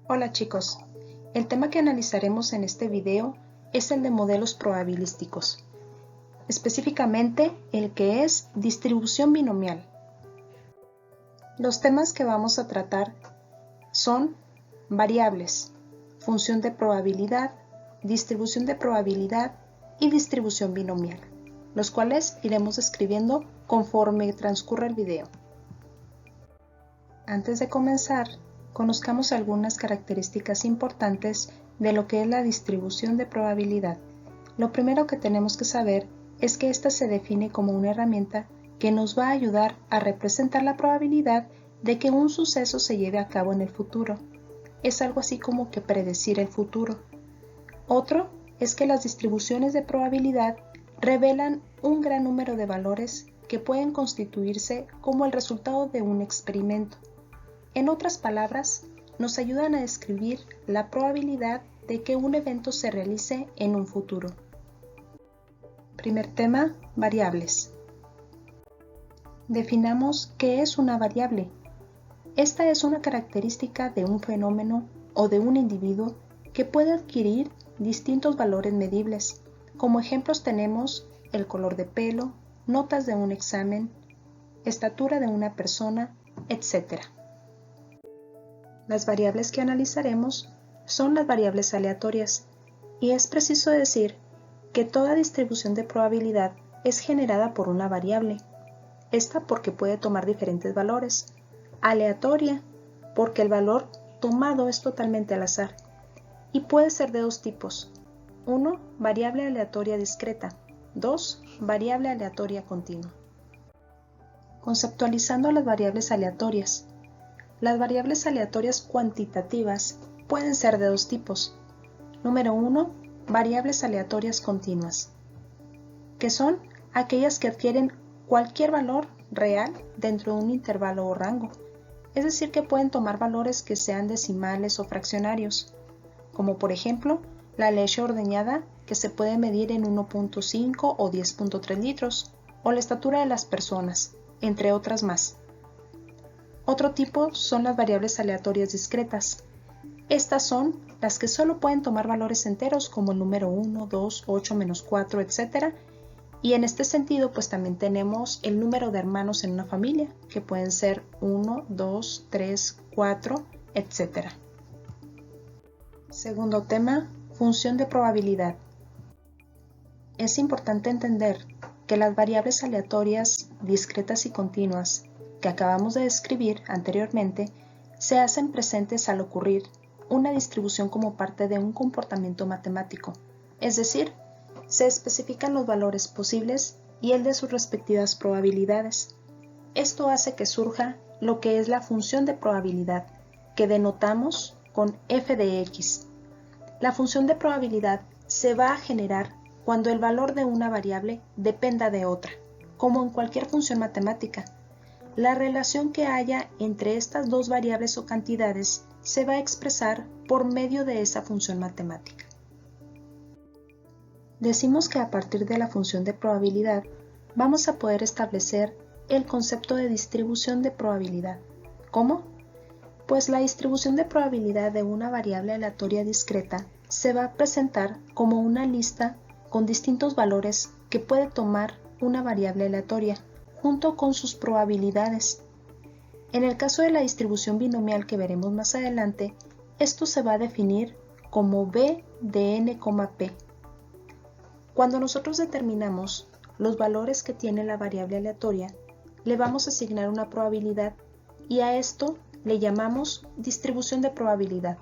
Hola chicos, el tema que analizaremos en este video es el de modelos probabilísticos, específicamente el que es distribución binomial. Los temas que vamos a tratar son variables, función de probabilidad, distribución de probabilidad y distribución binomial, los cuales iremos describiendo conforme transcurra el video. Antes de comenzar, conozcamos algunas características importantes de lo que es la distribución de probabilidad. Lo primero que tenemos que saber es que esta se define como una herramienta que nos va a ayudar a representar la probabilidad de que un suceso se lleve a cabo en el futuro. Es algo así como que predecir el futuro. Otro es que las distribuciones de probabilidad revelan un gran número de valores que pueden constituirse como el resultado de un experimento. En otras palabras, nos ayudan a describir la probabilidad de que un evento se realice en un futuro. Primer tema, variables. Definamos qué es una variable. Esta es una característica de un fenómeno o de un individuo que puede adquirir distintos valores medibles. Como ejemplos tenemos el color de pelo, notas de un examen, estatura de una persona, etc. Las variables que analizaremos son las variables aleatorias, y es preciso decir que toda distribución de probabilidad es generada por una variable. Esta porque puede tomar diferentes valores. Aleatoria, porque el valor tomado es totalmente al azar. Y puede ser de dos tipos. 1. Variable aleatoria discreta. 2. Variable aleatoria continua. Conceptualizando las variables aleatorias. Las variables aleatorias cuantitativas pueden ser de dos tipos. Número 1, variables aleatorias continuas, que son aquellas que adquieren cualquier valor real dentro de un intervalo o rango, es decir, que pueden tomar valores que sean decimales o fraccionarios, como por ejemplo la leche ordeñada que se puede medir en 1.5 o 10.3 litros, o la estatura de las personas, entre otras más. Otro tipo son las variables aleatorias discretas. Estas son las que solo pueden tomar valores enteros como el número 1, 2, 8, menos 4, etc. Y en este sentido, pues también tenemos el número de hermanos en una familia, que pueden ser 1, 2, 3, 4, etc. Segundo tema, función de probabilidad. Es importante entender que las variables aleatorias, discretas y continuas que acabamos de describir anteriormente se hacen presentes al ocurrir una distribución como parte de un comportamiento matemático, es decir, se especifican los valores posibles y el de sus respectivas probabilidades. Esto hace que surja lo que es la función de probabilidad, que denotamos con f de x. La función de probabilidad se va a generar cuando el valor de una variable dependa de otra, como en cualquier función matemática. La relación que haya entre estas dos variables o cantidades se va a expresar por medio de esa función matemática. Decimos que a partir de la función de probabilidad vamos a poder establecer el concepto de distribución de probabilidad. ¿Cómo? Pues la distribución de probabilidad de una variable aleatoria discreta se va a presentar como una lista con distintos valores que puede tomar una variable aleatoria, junto con sus probabilidades. En el caso de la distribución binomial que veremos más adelante, esto se va a definir como B de n, P. Cuando nosotros determinamos los valores que tiene la variable aleatoria, le vamos a asignar una probabilidad y a esto le llamamos distribución de probabilidad.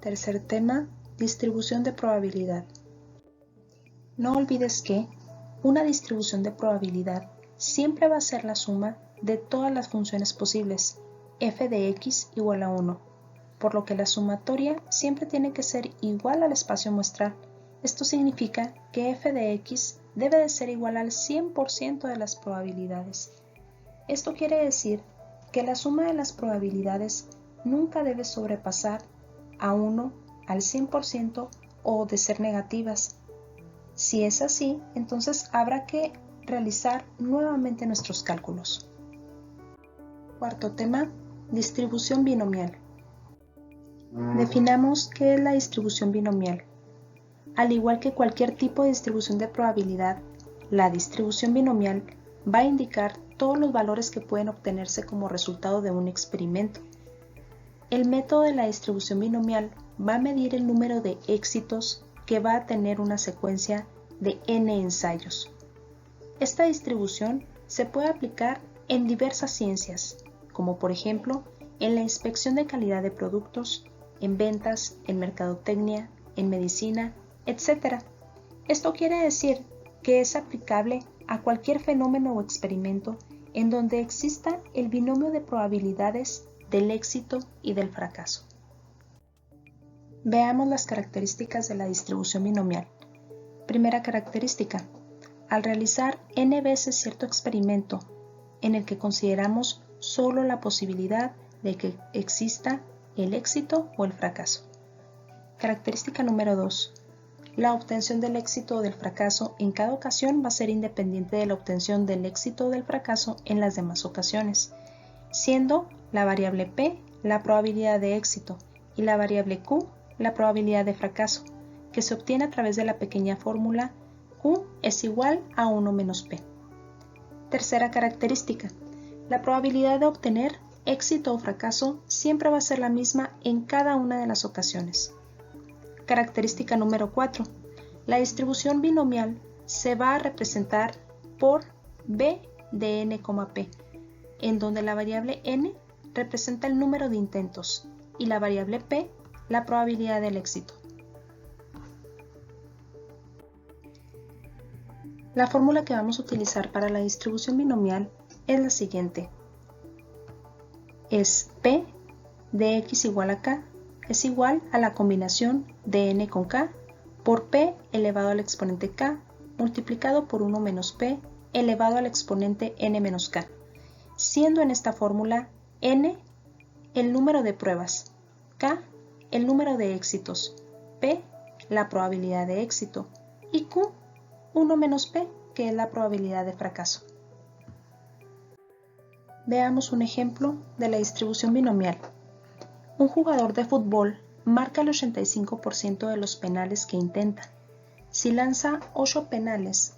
Tercer tema, distribución de probabilidad. No olvides que una distribución de probabilidad siempre va a ser la suma de todas las funciones posibles, f de x igual a 1, por lo que la sumatoria siempre tiene que ser igual al espacio muestral. Esto significa que f de x debe de ser igual al 100% de las probabilidades. Esto quiere decir que la suma de las probabilidades nunca debe sobrepasar a 1 al 100% o de ser negativas. Si es así, entonces habrá que realizar nuevamente nuestros cálculos. Cuarto tema, distribución binomial. Definamos qué es la distribución binomial. Al igual que cualquier tipo de distribución de probabilidad, la distribución binomial va a indicar todos los valores que pueden obtenerse como resultado de un experimento. El método de la distribución binomial va a medir el número de éxitos que va a tener una secuencia de n ensayos. Esta distribución se puede aplicar en diversas ciencias, como por ejemplo en la inspección de calidad de productos, en ventas, en mercadotecnia, en medicina, etc. Esto quiere decir que es aplicable a cualquier fenómeno o experimento en donde exista el binomio de probabilidades del éxito y del fracaso. Veamos las características de la distribución binomial. Primera característica. Al realizar n veces cierto experimento en el que consideramos solo la posibilidad de que exista el éxito o el fracaso. Característica número 2. La obtención del éxito o del fracaso en cada ocasión va a ser independiente de la obtención del éxito o del fracaso en las demás ocasiones, siendo la variable p la probabilidad de éxito y la variable q la probabilidad de fracaso, que se obtiene a través de la pequeña fórmula q es igual a 1 menos p. Tercera característica. La probabilidad de obtener éxito o fracaso siempre va a ser la misma en cada una de las ocasiones. Característica número 4. La distribución binomial se va a representar por b de n, p, en donde la variable n representa el número de intentos y la variable p la probabilidad del éxito. La fórmula que vamos a utilizar para la distribución binomial es la siguiente. Es p de x igual a k es igual a la combinación de n con k por p elevado al exponente k multiplicado por 1 menos p elevado al exponente n menos k, siendo en esta fórmula n el número de pruebas, k el número de éxitos, p la probabilidad de éxito y q 1 menos p, que es la probabilidad de fracaso. Veamos un ejemplo de la distribución binomial. Un jugador de fútbol marca el 85% de los penales que intenta. Si lanza 8 penales,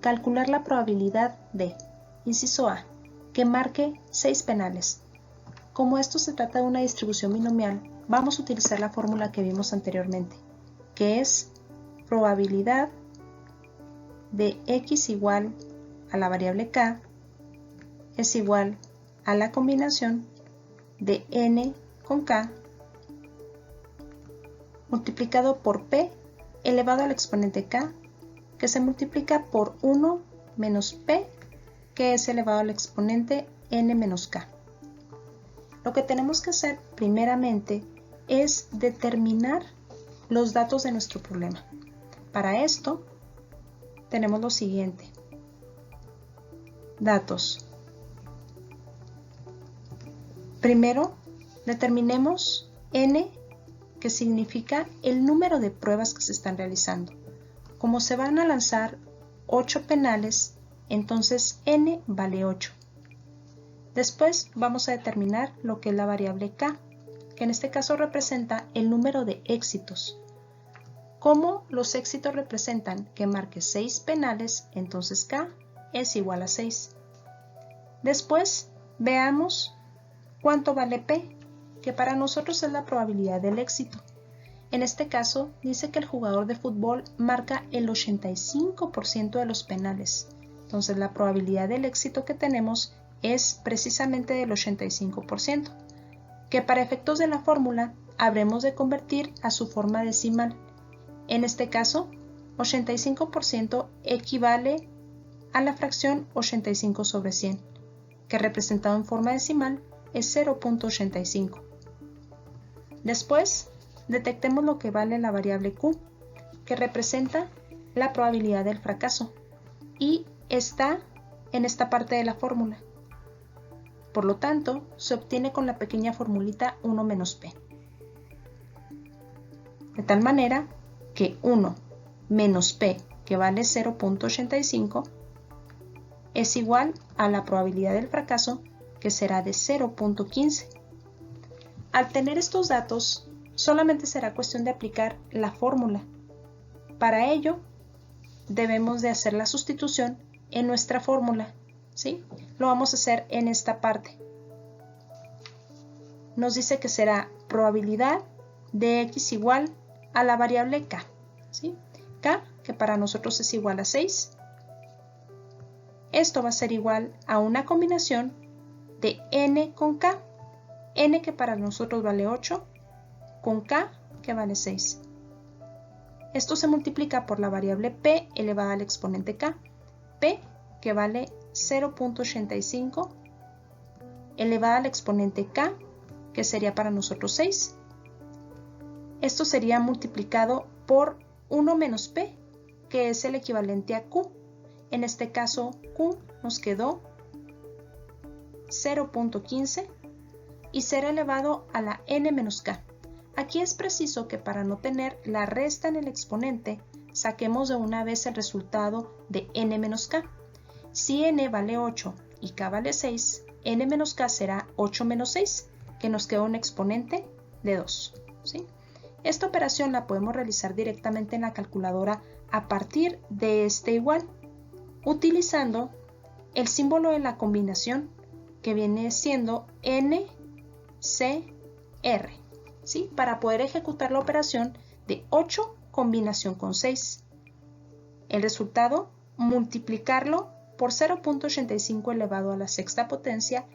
calcular la probabilidad de, inciso A, que marque 6 penales. Como esto se trata de una distribución binomial, vamos a utilizar la fórmula que vimos anteriormente, que es probabilidad de x igual a la variable k es igual a la combinación de n con k multiplicado por p elevado al exponente k, que se multiplica por 1 menos p, que es elevado al exponente n menos k. Lo que tenemos que hacer primeramente es determinar los datos de nuestro problema. Para esto tenemos lo siguiente. Datos. Primero, determinemos n, que significa el número de pruebas que se están realizando. Como se van a lanzar 8 penales, entonces n vale 8. Después vamos a determinar lo que es la variable k, que en este caso representa el número de éxitos. Como los éxitos representan que marque 6 penales, entonces k es igual a 6. Después veamos cuánto vale p, que para nosotros es la probabilidad del éxito. En este caso dice que el jugador de fútbol marca el 85% de los penales. Entonces la probabilidad del éxito que tenemos es precisamente del 85%, que para efectos de la fórmula habremos de convertir a su forma decimal. En este caso, 85% equivale a la fracción 85 sobre 100, que representado en forma decimal es 0.85. Después, detectemos lo que vale la variable q, que representa la probabilidad del fracaso, y está en esta parte de la fórmula. Por lo tanto, se obtiene con la pequeña formulita 1 menos p. De tal manera que 1 menos p, que vale 0.85, es igual a la probabilidad del fracaso, que será de 0.15. Al tener estos datos, solamente será cuestión de aplicar la fórmula. Para ello, debemos de hacer la sustitución en nuestra fórmula, ¿sí? Lo vamos a hacer en esta parte. Nos dice que será probabilidad de x igual a la variable k, ¿sí? K, que para nosotros es igual a 6. Esto va a ser igual a una combinación de n con k. N, que para nosotros vale 8, con k, que vale 6. Esto se multiplica por la variable p elevada al exponente k. P, que vale 0.85, elevada al exponente k, que sería para nosotros 6. Esto sería multiplicado por 1 menos p, que es el equivalente a q. En este caso, q nos quedó 0.15 y será elevado a la n menos k. Aquí es preciso que para no tener la resta en el exponente, saquemos de una vez el resultado de n menos k. Si n vale 8 y k vale 6, n menos k será 8 menos 6, que nos queda un exponente de 2, ¿sí? Esta operación la podemos realizar directamente en la calculadora a partir de este igual, utilizando el símbolo de la combinación que viene siendo NCR, ¿sí? Para poder ejecutar la operación de 8 combinación con 6. El resultado, multiplicarlo por 0.85 elevado a la sexta potencia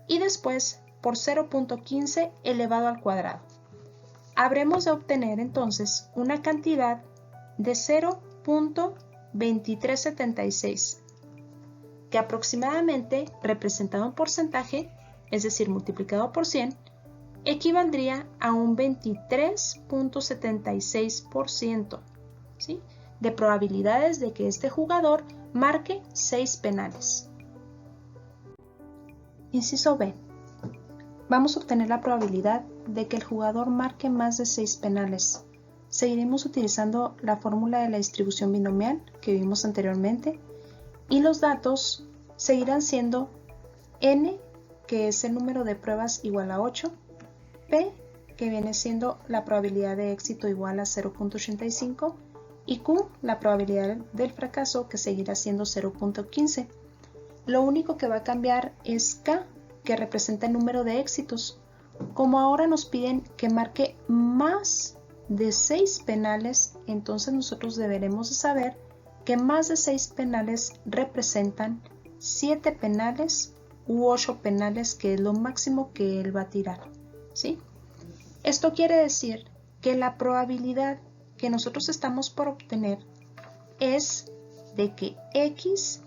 y después por 0.15 elevado al cuadrado. Habremos de obtener entonces una cantidad de 0.2376, que aproximadamente, representado en porcentaje, es decir, multiplicado por 100, equivaldría a un 23.76%, ¿sí? De probabilidades de que este jugador marque 6 penales. Inciso B. Vamos a obtener la probabilidad de que el jugador marque más de 6 penales. Seguiremos utilizando la fórmula de la distribución binomial que vimos anteriormente y los datos seguirán siendo n, que es el número de pruebas igual a 8, p, que viene siendo la probabilidad de éxito igual a 0.85 y q, la probabilidad del fracaso, que seguirá siendo 0.15. Lo único que va a cambiar es k, que representa el número de éxitos. Como ahora nos piden que marque más de 6 penales, entonces nosotros deberemos de saber que más de 6 penales representan 7 penales u 8 penales, que es lo máximo que él va a tirar, ¿sí? Esto quiere decir que la probabilidad que nosotros estamos por obtener es de que x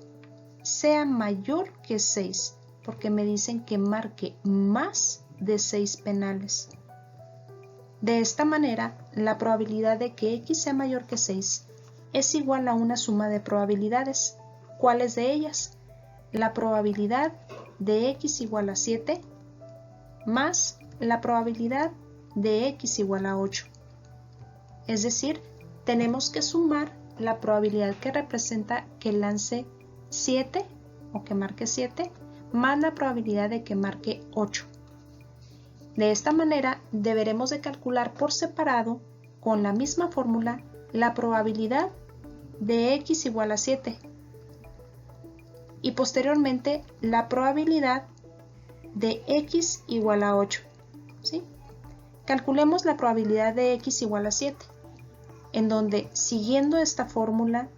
sea mayor que 6, porque me dicen que marque más de 6 penales. De esta manera, la probabilidad de que x sea mayor que 6 es igual a una suma de probabilidades. ¿Cuáles de ellas? La probabilidad de x igual a 7 más la probabilidad de x igual a 8. Es decir, tenemos que sumar la probabilidad que representa que lance 7 o que marque 7 más la probabilidad de que marque 8. De esta manera deberemos de calcular por separado con la misma fórmula la probabilidad de x igual a 7 y posteriormente la probabilidad de x igual a 8, ¿sí? Calculemos la probabilidad de x igual a 7, en donde, siguiendo esta fórmula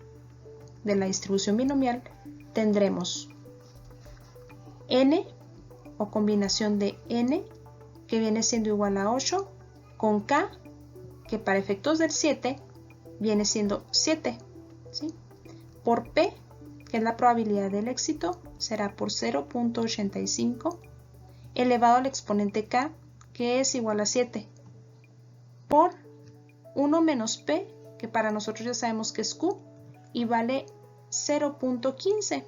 de la distribución binomial, tendremos n, o combinación de n, que viene siendo igual a 8, con k, que para efectos del 7 viene siendo 7, ¿sí? Por p, que es la probabilidad del éxito, será por 0.85 elevado al exponente k, que es igual a 7, por 1 menos p, que para nosotros ya sabemos que es q, y vale 0.15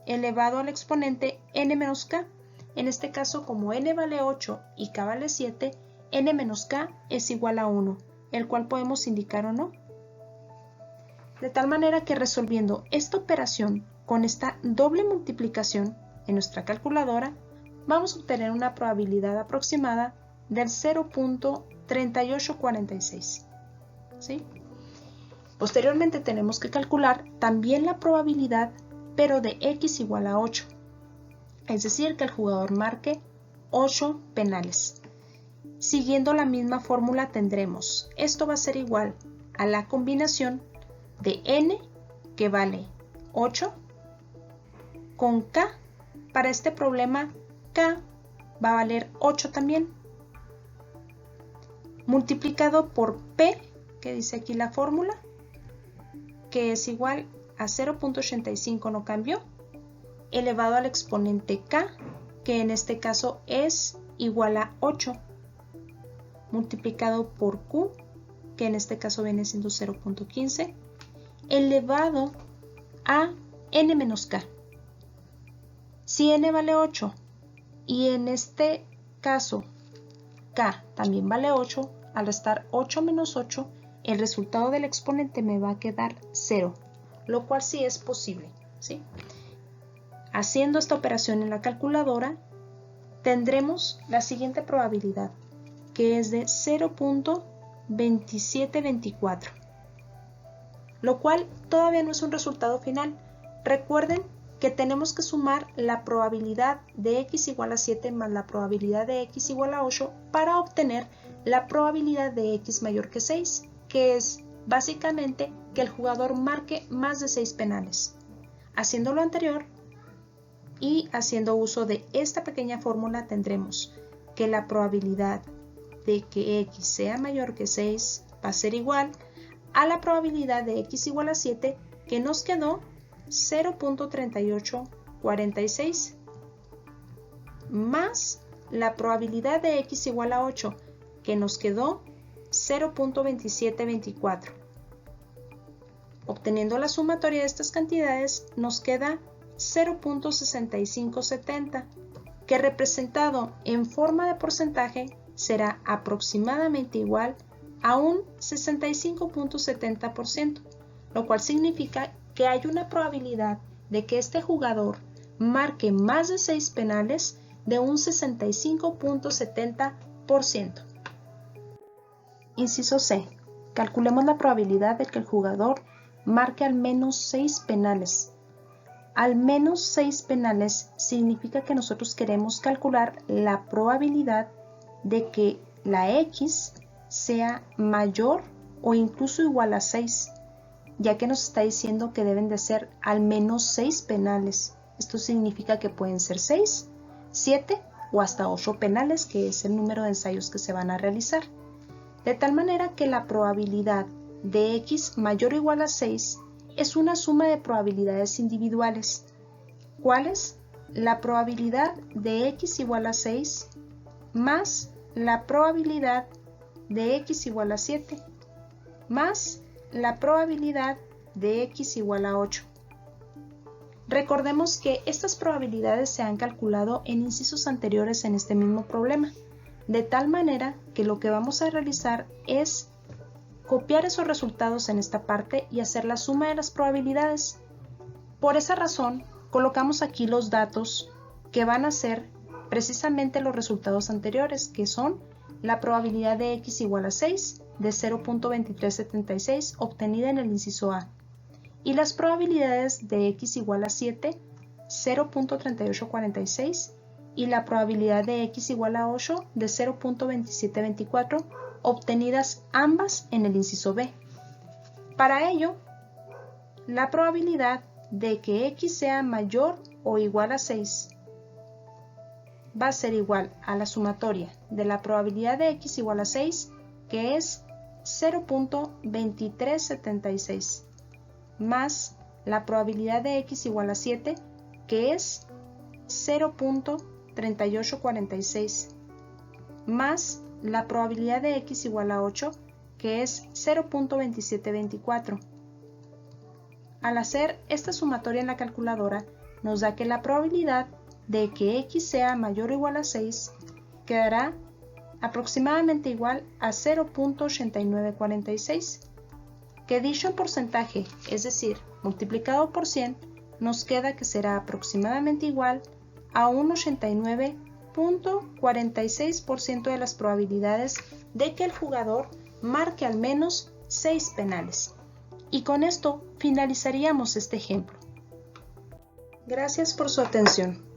elevado al exponente n menos k. En este caso, como n vale 8 y k vale 7, n menos k es igual a 1, el cual podemos indicar o no. De tal manera que resolviendo esta operación con esta doble multiplicación en nuestra calculadora, vamos a obtener una probabilidad aproximada del 0.0 3846. ¿Sí? Posteriormente tenemos que calcular también la probabilidad, pero de x igual a 8. Es decir, que el jugador marque 8 penales. Siguiendo la misma fórmula tendremos, esto va a ser igual a la combinación de n, que vale 8, con k. Para este problema, k va a valer 8 también, multiplicado por p, que dice aquí la fórmula, que es igual a 0.85, no cambió, elevado al exponente k, que en este caso es igual a 8, multiplicado por q, que en este caso viene siendo 0.15, elevado a n menos k. Si n vale 8 y en este caso k también vale 8, al restar 8 menos 8, el resultado del exponente me va a quedar 0, lo cual sí es posible, ¿sí? Haciendo esta operación en la calculadora, tendremos la siguiente probabilidad, que es de 0.2724, lo cual todavía no es un resultado final. Recuerden que tenemos que sumar la probabilidad de x igual a 7 más la probabilidad de x igual a 8 para obtener la probabilidad de x mayor que 6, que es básicamente que el jugador marque más de 6 penales. Haciendo lo anterior y haciendo uso de esta pequeña fórmula, tendremos que la probabilidad de que x sea mayor que 6 va a ser igual a la probabilidad de x igual a 7, que nos quedó 0.3846, más la probabilidad de x igual a 8, que nos quedó 0.2724. Obteniendo la sumatoria de estas cantidades, nos queda 0.6570, que representado en forma de porcentaje será aproximadamente igual a un 65.70%, lo cual significa que hay una probabilidad de que este jugador marque más de 6 penales de un 65.70%. Inciso C. Calculemos la probabilidad de que el jugador marque al menos 6 penales. Al menos 6 penales significa que nosotros queremos calcular la probabilidad de que la x sea mayor o incluso igual a 6, ya que nos está diciendo que deben de ser al menos 6 penales. Esto significa que pueden ser 6, 7 o hasta 8 penales, que es el número de ensayos que se van a realizar. De tal manera que la probabilidad de x mayor o igual a 6 es una suma de probabilidades individuales. ¿Cuáles? La probabilidad de x igual a 6 más la probabilidad de x igual a 7 más la probabilidad de x igual a 8. Recordemos que estas probabilidades se han calculado en incisos anteriores en este mismo problema, de tal manera que lo que vamos a realizar es copiar esos resultados en esta parte y hacer la suma de las probabilidades. Por esa razón, colocamos aquí los datos que van a ser precisamente los resultados anteriores, que son la probabilidad de x igual a 6 de 0.2376 obtenida en el inciso A, y las probabilidades de x igual a 7, 0.3846, y la probabilidad de x igual a 8 de 0.2724, obtenidas ambas en el inciso B. Para ello, la probabilidad de que x sea mayor o igual a 6 va a ser igual a la sumatoria de la probabilidad de x igual a 6, que es 0.2376, más la probabilidad de x igual a 7, que es 0.3846, más la probabilidad de x igual a 8, que es 0.2724. Al hacer esta sumatoria en la calculadora, nos da que la probabilidad de que x sea mayor o igual a 6 quedará aproximadamente igual a 0.8946, que dicho en porcentaje, es decir, multiplicado por 100, nos queda que será aproximadamente igual a un 89.46% de las probabilidades de que el jugador marque al menos 6 penales. Y con esto finalizaríamos este ejemplo. Gracias por su atención.